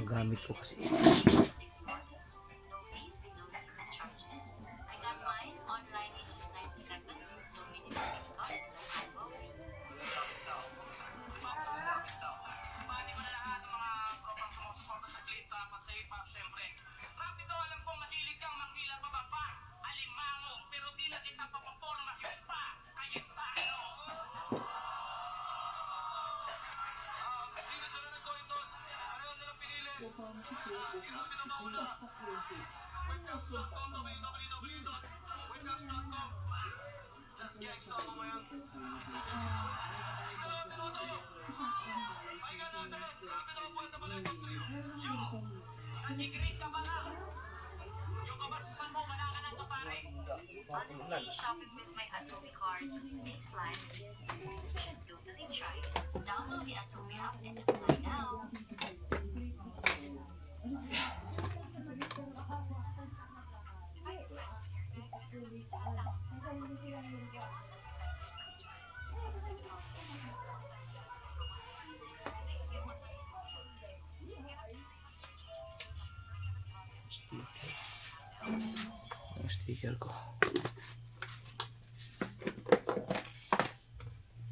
Gamit ko kasi. Honestly, shopping with my Atomi card just makes life easier. You should totally try it. Download the Atomi app and apply now. Sticker ko.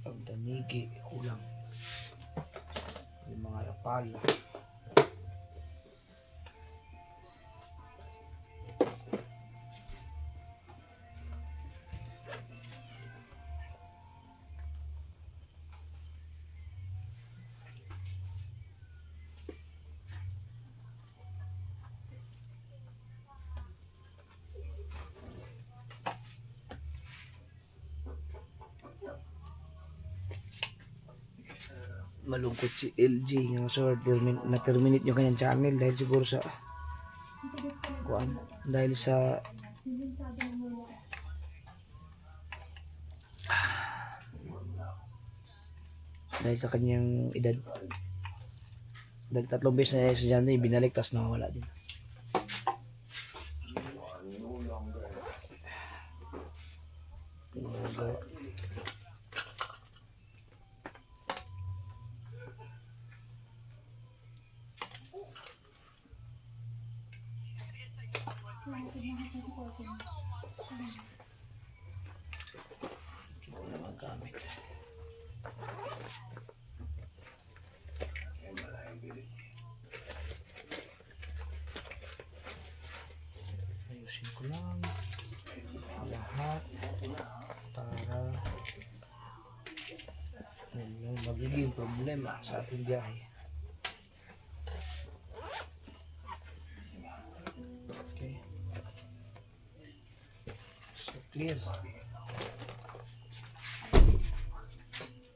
Pagdanigi, kulang. Yung mga rapala. Malungkot si LG yung sir, na-terminate yung kanyang channel dahil siguro sa dahil sa kanyang edad. Dahil 3 beses na sa dyan binalik, tas nawawala din. Ayusin ko lang lahat para yung magiging problema sa ating biyahe. Okay, so clear.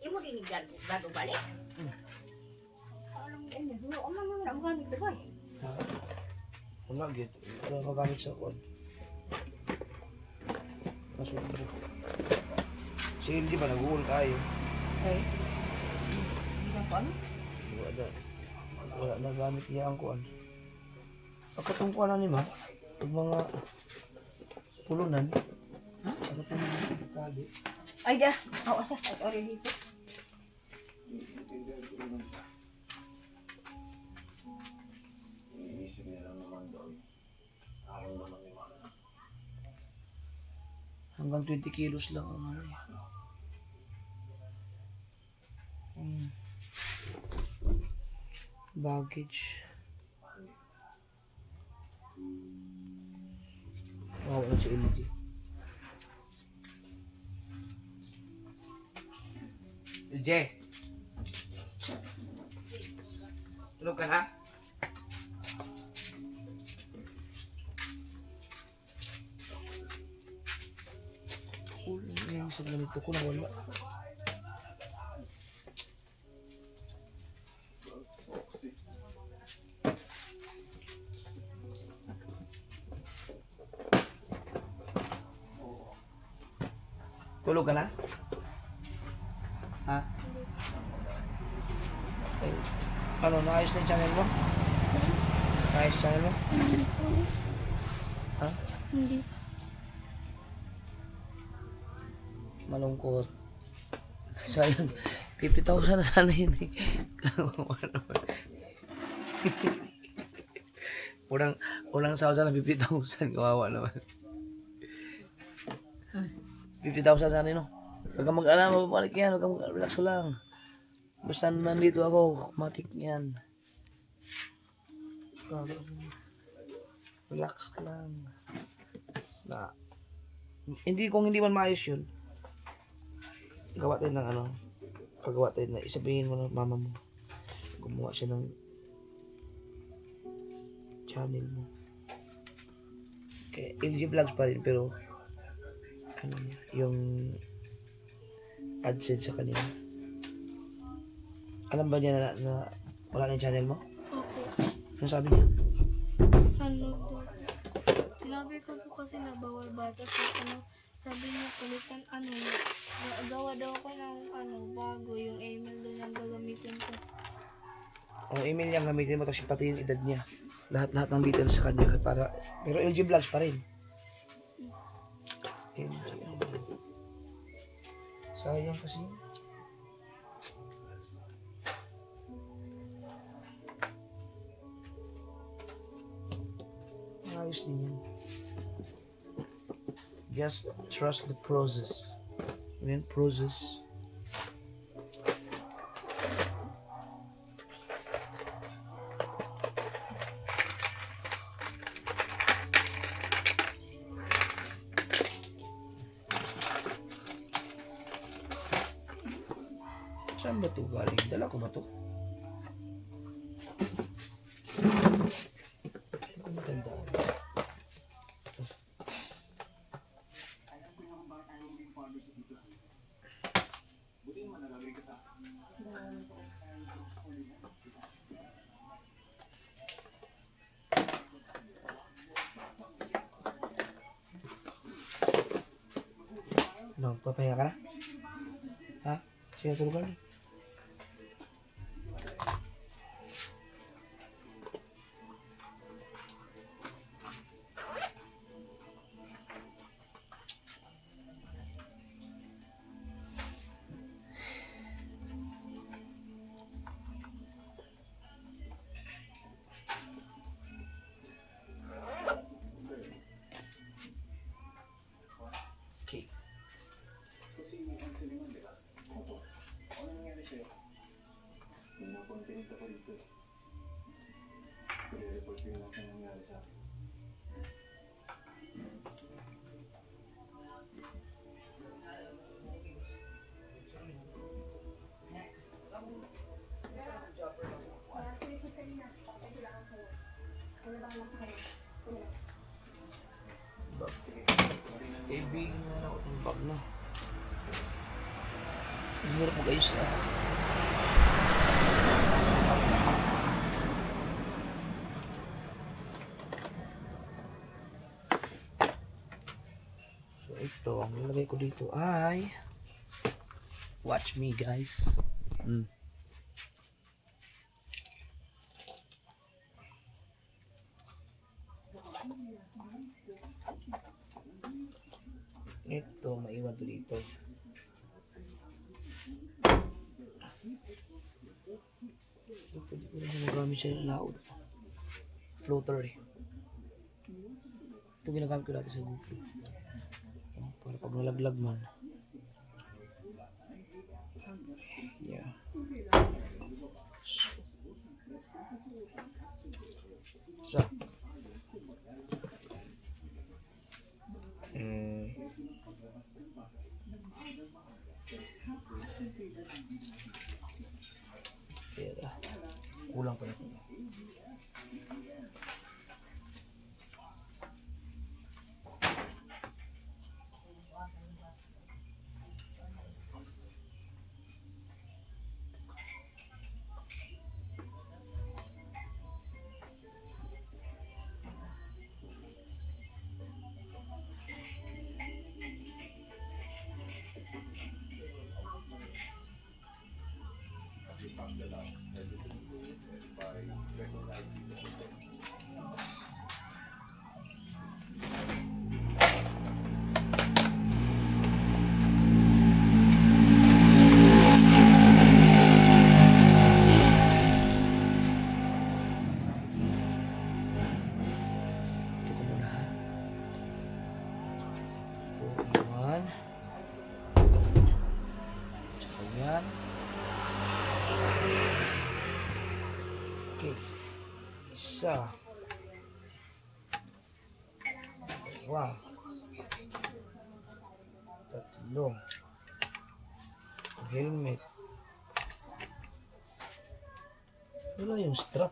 Yung mo din bago balik? Alam mo yan, dulo ko man ang gamit ba? Wala gitu, wala magamit sa kod. Masuk Si LG ba nag-uul kayo? Ay. Isang paano? Wala na gamit niya ang kuan. Pagkatong kuan na ni ma, yung mga pulunan. Ha? Pagkatong mga kagi. Ay, da. Ako sa. Ay, ori dito. Hanggang 20 kilos lang ang ano. Baggage. Wow, ano si LG? LG! Tulog ka na? Yung sa ganito ko nawala. Tulog ka na? Ha? Eh, ano, naayos na yung channel mo? Naayos channel mo? Ha? Hindi. Malungkot. Sayang, 50,000 na sana yun eh. Unang sahod na 50,000, kawawa naman. 50,000 sana yun, no? Huwag kang mag-alala, mababalik yan. Huwag kang relax lang. Basta nandito ako, matik yan. Relax ka lang. Na, hindi, kung hindi man maayos yun, gawa tayo ng ano, pagawa tayo na isabihin mo ng mama mo, gumawa siya ng channel mo. Okay, LG Vlogs pa rin, pero ano, yung AdSense sa kanila. Alam ba niya na wala na yung channel mo? Opo. Ano sabi niya? Ano to? Sinabi ko po kasi na bawal bata. So, ano, sabi niya palitan, ano, gawa daw ako ng, ano, bago. Yung email doon ang gagamitin ko. Ang email niya gamitin mo, tapos pati yung edad niya. Lahat-lahat ng details sa kanya. Para, pero LG Vlogs pa rin. LG. Sayang kasi. Ayos din yan. Just trust the process. Ayan, process. Saan ba ito galing? Dala ko ba ito? Hindi ko matandaan. No, papahinga ka na? Ha? Sige, tulog ka na. Okay. Ibig na ako itong bag na. Ang hirap mag-ayos na. So ito, ang nilagay ko dito ay Watch me, guys. Ito, maiwan to dito. Pwede ko rin magamit siya ng laod. Floater eh. Ito ginagamit ko dati sa GoPro. Para pag nalaglag man. Yeah. So. Pera. Kulang pa ito. Ito ko muna ha. Ito, iwan. Tsaka yan. Okay. Isa. Dalawa. Tatlo. Helmet. Wala yung strap.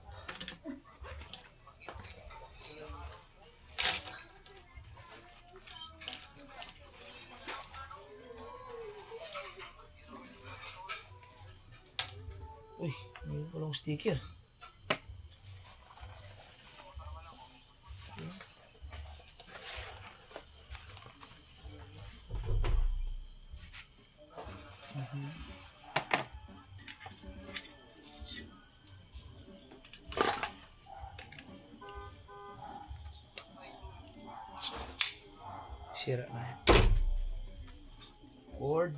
Uy, may walang sticker. Sira na yan. Cord.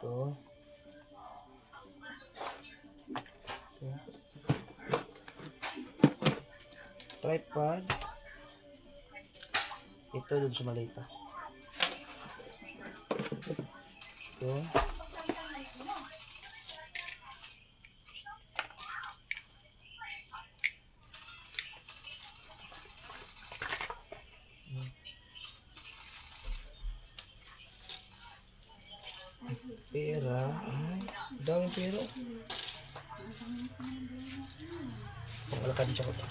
Ito. Tripod. Ito dun sa malita. Ito. Pera. Ay, daming pera. Pangalakan siya ko to.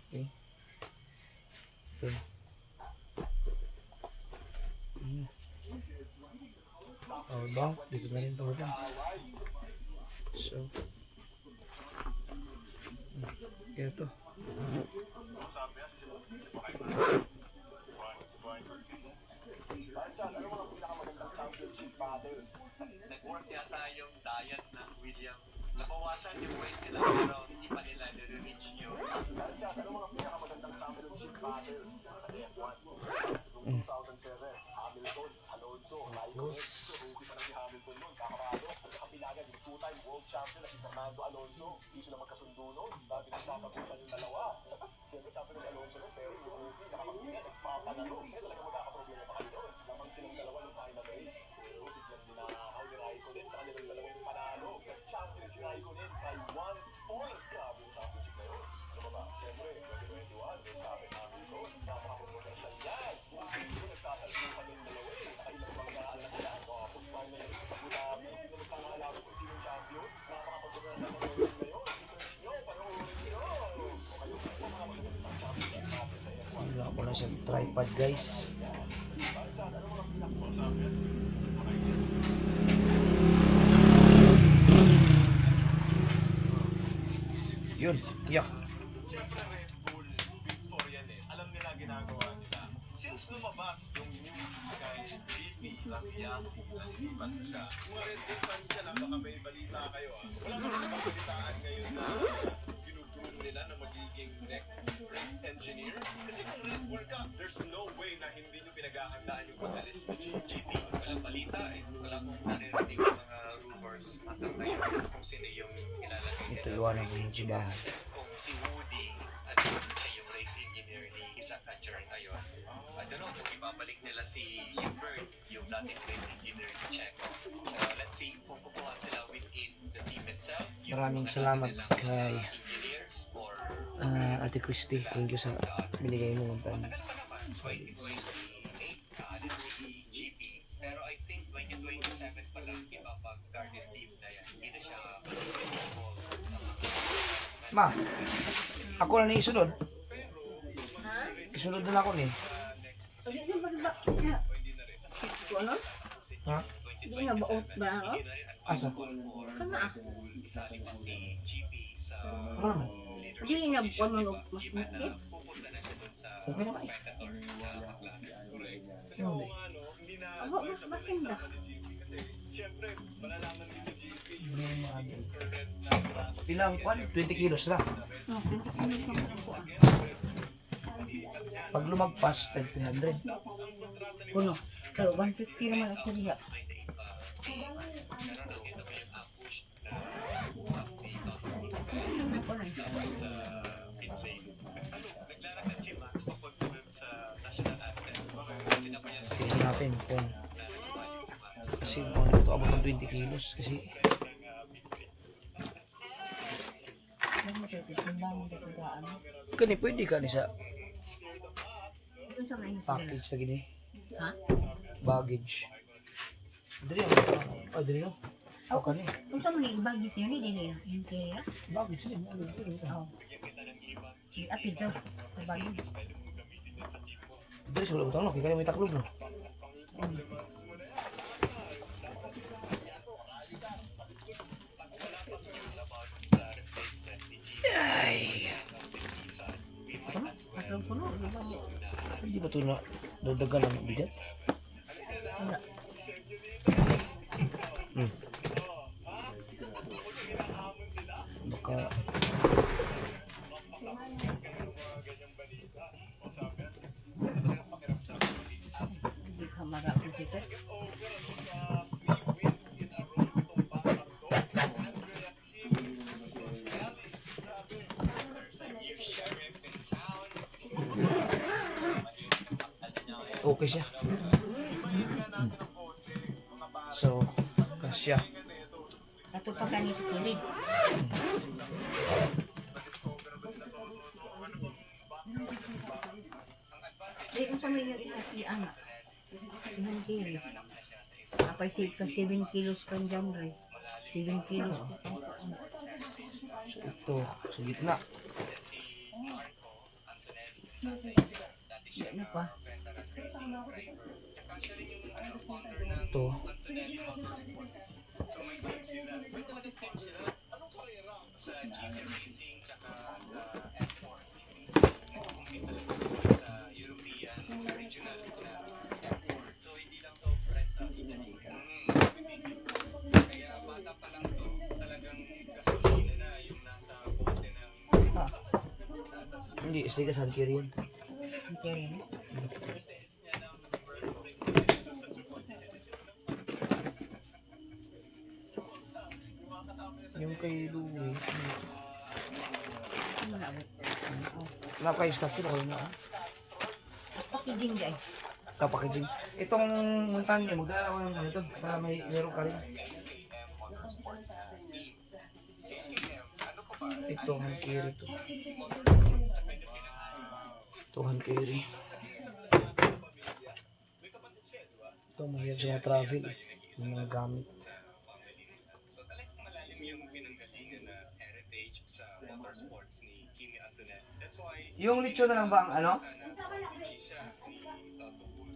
Okay. Okay. Power bank. Dito na rin power bank. So. Ito. Nag-work yata yung diet ng William. Nabawasan yung weight nila pero hindi pa nila nire-reach yun. Marcos. Wala ko na siyang tripod guys. Yun, yak. Siyempre Red Bull, Victorian alam nila ginagawa nila. Since lumabas yung news kay GP, Lafiasi, nalilipat siya. Mga Red Bull fans dyan, baka may balita kayo Wala ba naman balitaan ngayon na ginugroom nila na magiging next race engineer? Kasi kung Red Bull ka, there's no way na hindi nyo pinaghahandaan yung pag-alis ni GP. Walang balita wala kong naririnig ng mga rumors hanggang ngayon kung sino yung ilalagay nila. Ito iwanan ko yung sibahan. Kung si Woody at siya yung race engineer ni Isaac Hatcher ngayon, I don't know kung ibabalik nila si Bird, yung dating race engineer ni Checo. Let's see kung kukuha sila within the team itself. Maraming salamat kay Engineers or Ate Christy. Thank you sa binigay mo ng time. tagal pa naman, 2028 kaalis ni GP. Pero I think 2027 pa lang ipapag-guarded team na yan. Hindi na siya involved sa mga Ma, ako na ni isunod. Ha? Isunod na ako ni. Pag isang ba? Ko ano? Ha? Hindi nga baot ba ako? Asa? Kana ah. Ano naman? Hindi nga buwan mo mas mukit. Okay naman eh. Hindi. Abo, mas masinda. Ilang kwan? 20 kilos na. Oh, ano ka mo? Pag lumagpas, 300. Kuno. Pero 150 naman ang sila. Tingnan natin kung kasi kung ano ito abot ng 20 kilos kasi Ano siya timbang dito daan. kani pwede ka ni sa Ito sa may package na gini. Ha? Baggage. Dili ang oh dili no. O kani. Kung sa mga ibagis yun, hindi nila. Yung kaya. Baggage din. Oo. Si Ate daw. Sa bagay. Dili sa utang no, kaya may taklog no. Ay, Ano? Tatlong puno. Di ba? hindi ba ito na dadagan ng bigat? Wala. Baka Hindi ka marapin siya. okay siya. So, kasya. Ato pa kani sa kilid. Eh, kung sa may yung ihatian. Ilang kilo. Kapay 7 kilos kan dyan rin. 7 kilos. So, ito, sa gitna. Ano pa? Ito. Hindi, istay ka sa Kirian. Okay rin. Yung kay Louie. Ano na ako? Napaka-iskas ko na ah. Packaging guys. Kapakijing. Itong montaña, magdala ko ng ganito para meron ka rin. Ito, hankiri to. Ito, hankiri. Ito, mahirap siya travel. Yung mga gamit. So talagang malalim yung pinanggalingan na heritage sa motorsports ni Kimi Antoinette. That's why Yung lechon na lang ba ang ano? hindi siya ni Toto Wolff.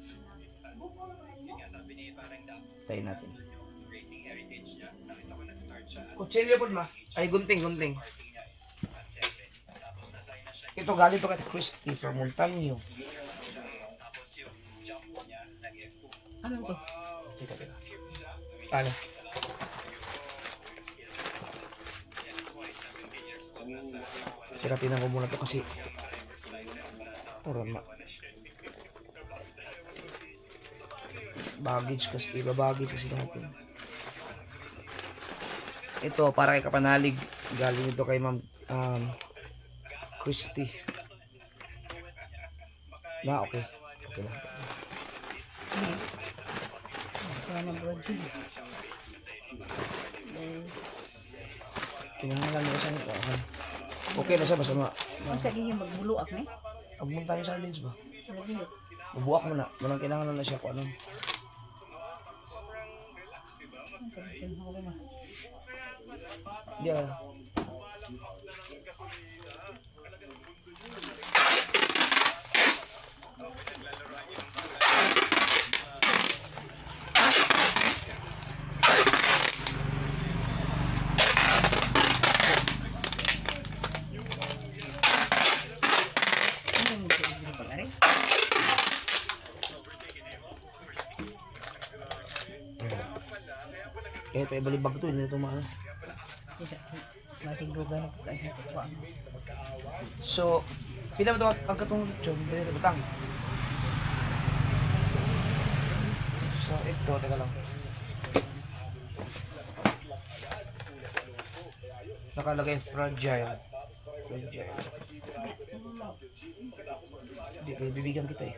Yun nga sabi niya parang dapat Tayo natin. racing heritage niya. Nakita ko nag-start siya at Kutsilyo po ma. Ay, gunting. parking niya is at 7. Tapos nasign na siya. Ito galing to kay Christy from Montaño. Tapos yung jump niya nag-F2. Ano to? Teka. Ano? Sirapinan ko muna to kasi Urama. Baggage kasi iba baggage kasi natin. Ito para kay Kapanalig. Galing ito kay Ma'am Christy. Na okay. Okay lang. Sana Brazil. Kinahanglan niya siya. Okay na siya basta Kung sa inyo magbuluak na eh. pagmunta niya sa lens ba? Lagi yun. Bubuak mo na. Walang kinahanglan na siya kung ano. Yeah. Ano yung magsasabi pala rin? Kaya ito ibalibag to. Hindi ito maano. Matiglugan ako kasi ito. So, pila ba ito ang katong lechon? Pila ito butang. So, ito. Teka lang. Nakalagay fragile. Fragile. Hindi, kaya bibigyan kita eh.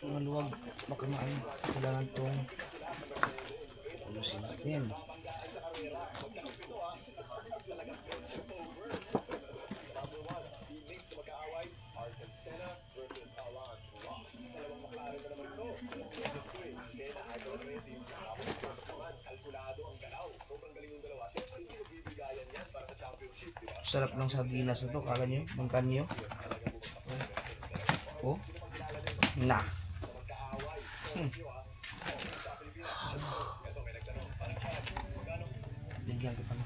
Maluwag, makamaan. Kailangan itong ayusin natin. Sarap ng sardinas na to, kala nyo, Montaño. Oh, na. Bigyan kita na.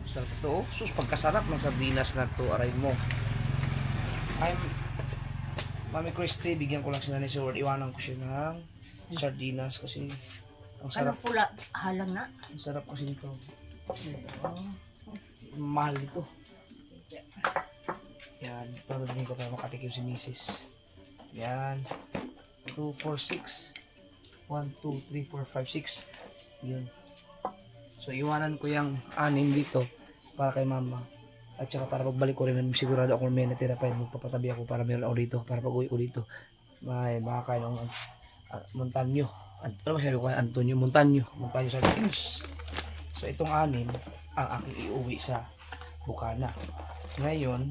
Sarap ito, oh. Sus, pagkasarap ng sardinas na to, aray mo. Mami Christy, bigyan ko lang sila ni Sir. Iwanan ko siya ng sardinas kasi ang Ano sarap, pula? Halang na? ang sarap kasi nito. Mahal ito. Yan, para din ko para makatikim si Mrs. Yan. 2, 4, 6. 1, 2, 3, 4, 5, 6. Yun. So, iwanan ko yung 6 dito para kay mama. At saka para pagbalik ko rin, sigurado ako may natira pa yun. Magpapatabi ako para meron ako dito. Para pag uwi ko dito, may makakain ng Montaño. Ano ba sabi ko? Antonio Montaño. Montaño sa Pins. So, itong 6 ang aking iuwi sa Bukana. Ngayon,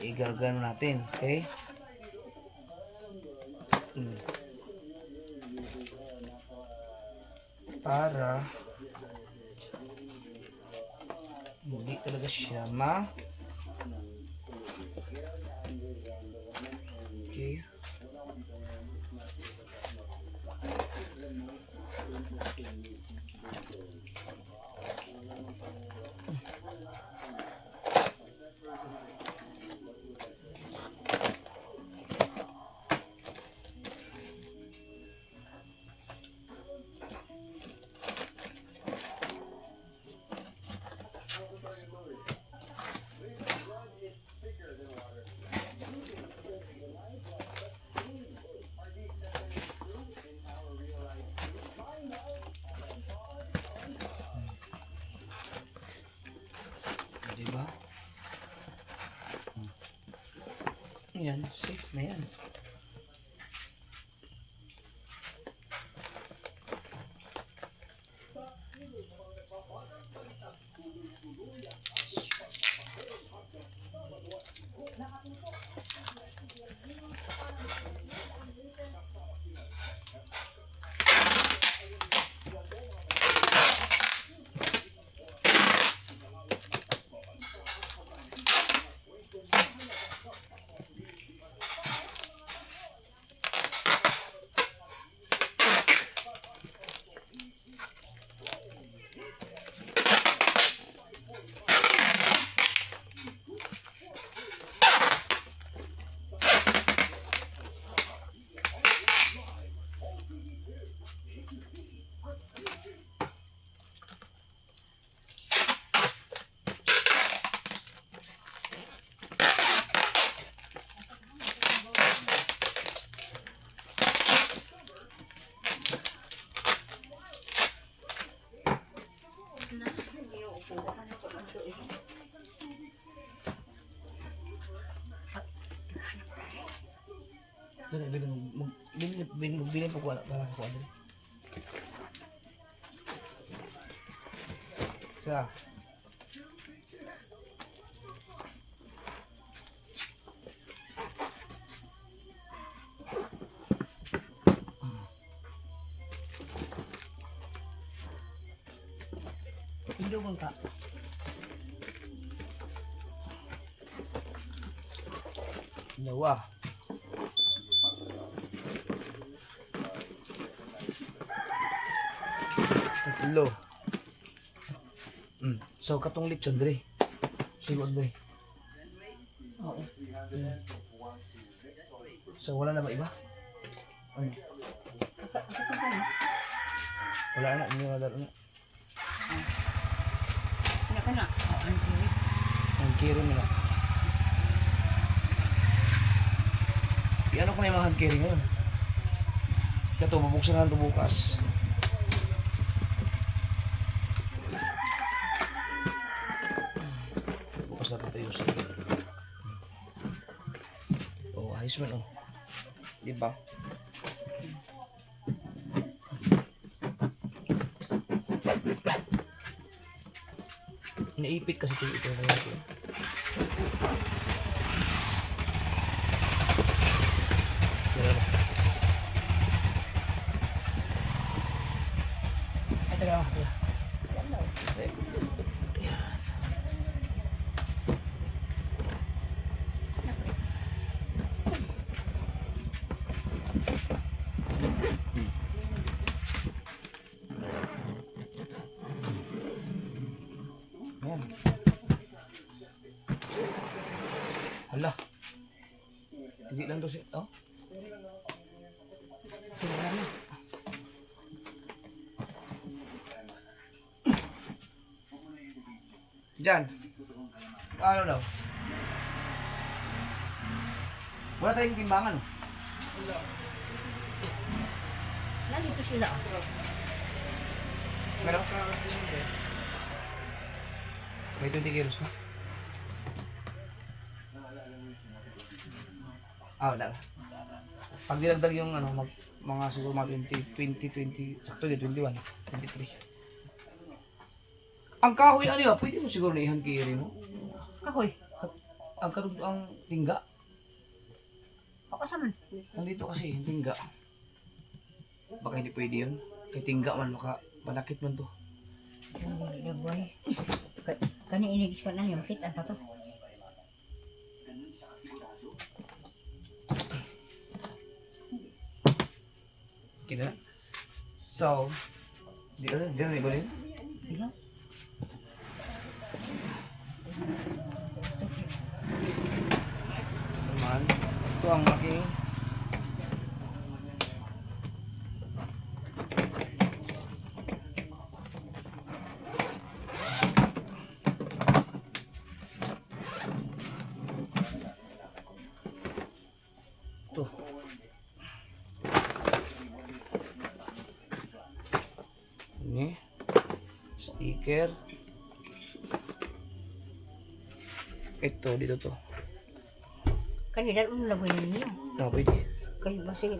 igargano natin. Okay? Para hindi talaga siya okay. Yan, safe na yan. Bilhin po ko anak para ko ano. Sa. Indugon ka. Nawa. Tatlo. So katong lechon dre. Sigod dre. Oo. So wala na ba iba? Ano? Wala na, hindi wala na. Kana. Ang kiri. Ang kiri mo na. Ano ko na yung mga hand carry ngayon? Ito, bubuksan na ito bukas. Bukas na ito tayo sa oh, ayos man oh. Diba? Naipit kasi ito na natin. Ayan. Hala. Hindi lang doon siya. Oh. Tingnan na. Diyan. Ano daw? Wala tayong timbangan. Oh. Lagi to sila. Meron? May 20 kilos na. Ah, wala. Pag dinagdag yung ano, mga siguro mga 20, sakto yun, 21, 23. Ang kahoy, ano yun? Pwede mo siguro na ihan kiri mo? Kahoy. Ang karug ang tingga. Ako sa man. Nandito kasi, yung tingga. Baka hindi pwede yun. Kay tingga man, baka malakit man to. Ang dagway. Kani inigis ka na yung kit. Ano pa to? Kita na. So, di na ibalin. Diba? Naman, ito ang aking ito. Ini stiker. Ito dito to. Kanila mo lagoy na niyo. Pwede. Kaya kasi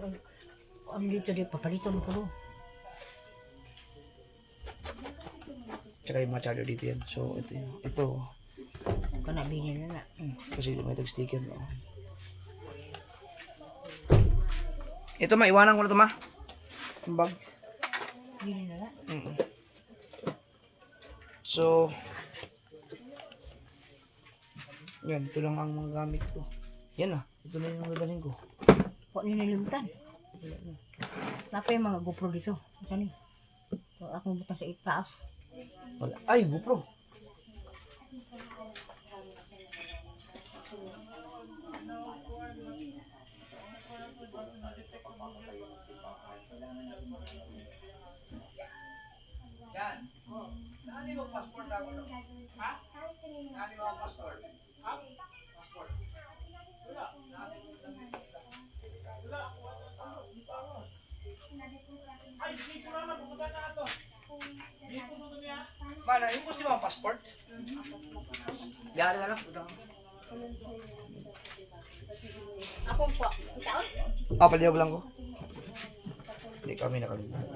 ang dito di papalito mo ko. Tsaka yung mga charger dito yan. So, ito yun. Ito. Kana binin na na. Kasi may tag-sticker. No? Ito, maiwanan ko na ito, ma. Yung bag. Binin na na. So, yan. Ito lang ang mga gamit ko. Yan ah. Ito na yung dadalhin ko. Huwag nililimtan. Napa yung mga GoPro dito. Saan eh? So, akong buta sa itaas. Wala. Ay, GoPro. Mana, yung gusto mo ang passport? Gari na lang. Akong po. Itaon? Paliyab lang ko. Hindi kami nakalimutan.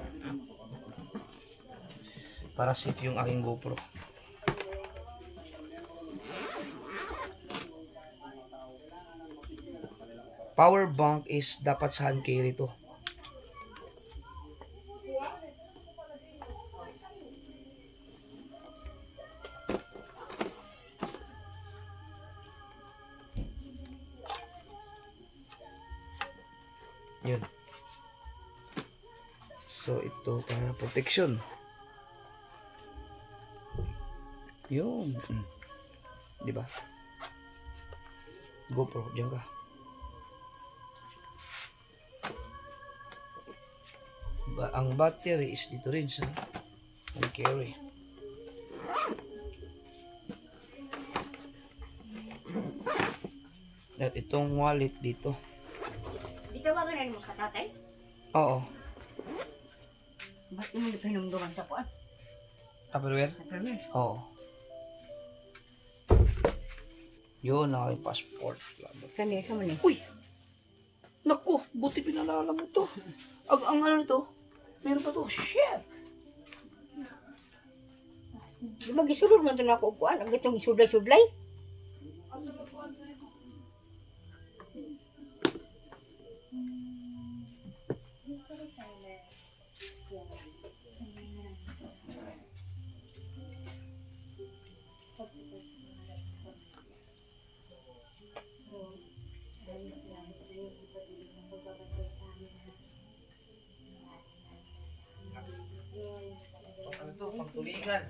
Para safe yung aking GoPro. Power bank is dapat sa hand carry to. Yun. So ito para protection. Yun. Di ba? GoPro, diyan ka. Ang battery is dito rin sa hand carry. At itong wallet dito. Dito ba ganun mo katatay? Oo. Ba't mo pinumdukan sa kuan? Tupperware? Tupperware. Oo. Yun, ang aking passport. Kanina sa man eh. Uy! Naku! Buti pinalala mo to. Ang ano nito? Meron pa to. Shit! Di ba gisulod man ito na ako kuan? Ang itong isudlay-sudlay? Ano to? Pangtulingan.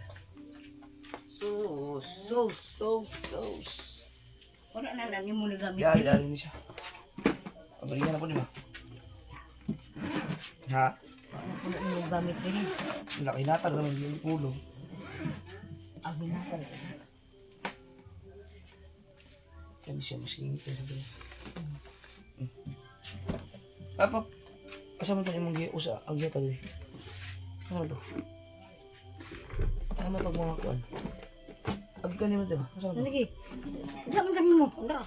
Wala na lang yung muna gamit. Yari ni siya. Pabalikan na po di ba? Ha? Wala na yung gamit din eh. Laki nata naman yung pulo. Ang binatag. Kaya siya masingit na sabi niya. Apa? Kasama ito yung mga usa. Ang giya tayo eh. Ano to? Ano pag mga kuan? Abgan naman diba? Kasama to? Lagi. Saan mo mo? Ano?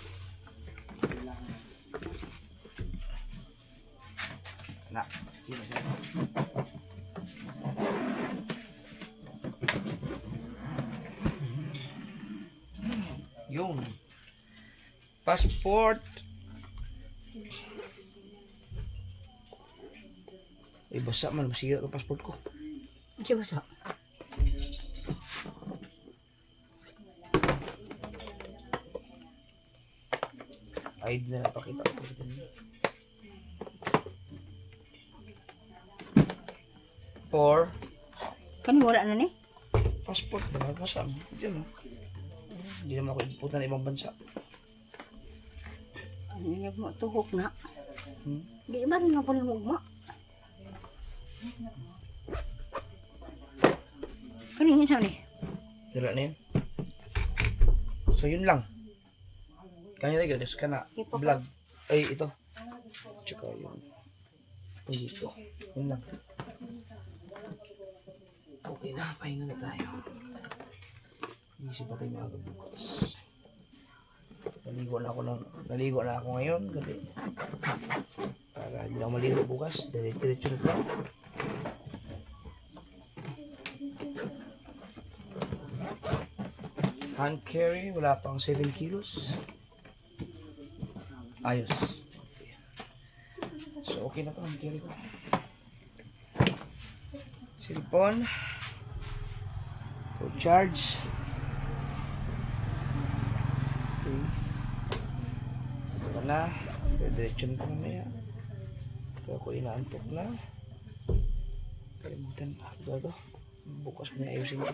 Na. Sino siya? Yun. Passport. Eh, basa man. Masira ang passport ko. Siya basa. ID na napakita ko sa kanila. Or, Kani wala na ni? passport na. Basa mo. Diyan mo. Hindi naman ako iputan ng ibang bansa. Ano niya mo tuhok na? Hmm? Di ba rin na po mo? Kani yun sa ni? Dala na yun. So, yun lang. Kanya tayo, Diyos ka na. Vlog. Ay, ito. Tsaka yun. Ay, ito. Yun lang. Okay na, pahinga na tayo. Hindi siya pa tayo maaga bukas. Naligo na ako ngayon gabi. Para hindi na ako maligo bukas. Diretso na ito. Hand carry, wala pang 7 kilos. Ayos. So okay na to, hand carry ko. Cellphone. Full charge. Okay. Ito na. Diretso na ito mamaya. Ito ako inaantok na. Kalimutan pa. Ito. Bukas ko na ayusin ko.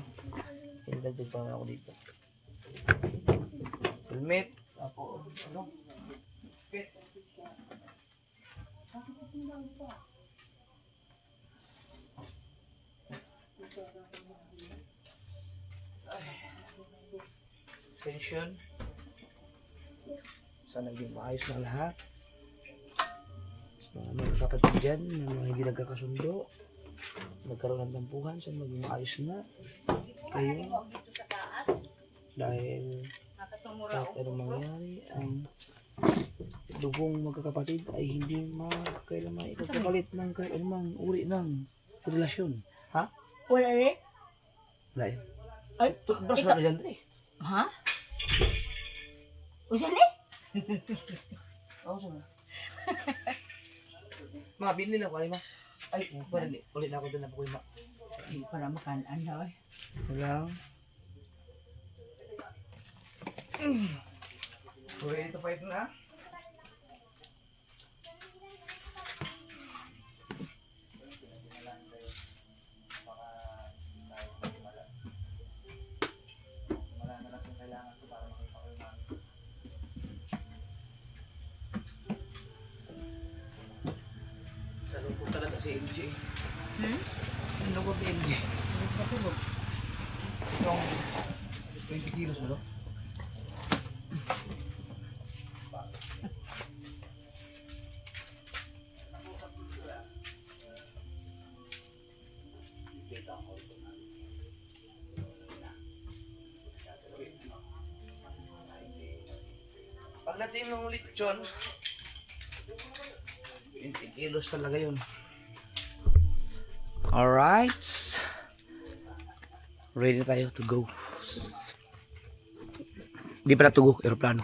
Indagdag pa naman ako dito. Helmet. Ako. Ano? Pet. Tension. Sana naging maayos na lahat. Mga kapatid dyan, mga hindi nagkakasundo, nagkaroon ng tampuhan, sana maging maayos na kayo. Dahil kahit anong mangyari, ang dugong magkakapatid ay hindi kailangan ipagpapalit ng kahit anumang uri ng relasyon. Ha? Wala rin? Wala yan. Ay, Toothbrush na dyan, Dre. ha? Usan eh? Oo, sama. Ma, binili na ko, ay ma. Ay, ulit na ako doon na po, ma. Hindi para makanan na eh. Wala. Ready to fight na? Nalungkot talaga si LJ. Nalungkot si LJ. Yung 20 kilos mo, no? Pagdating ng lechon, 20 kilos talaga yun. Alright. Ready na tayo to go. Di pala to go, aeroplano.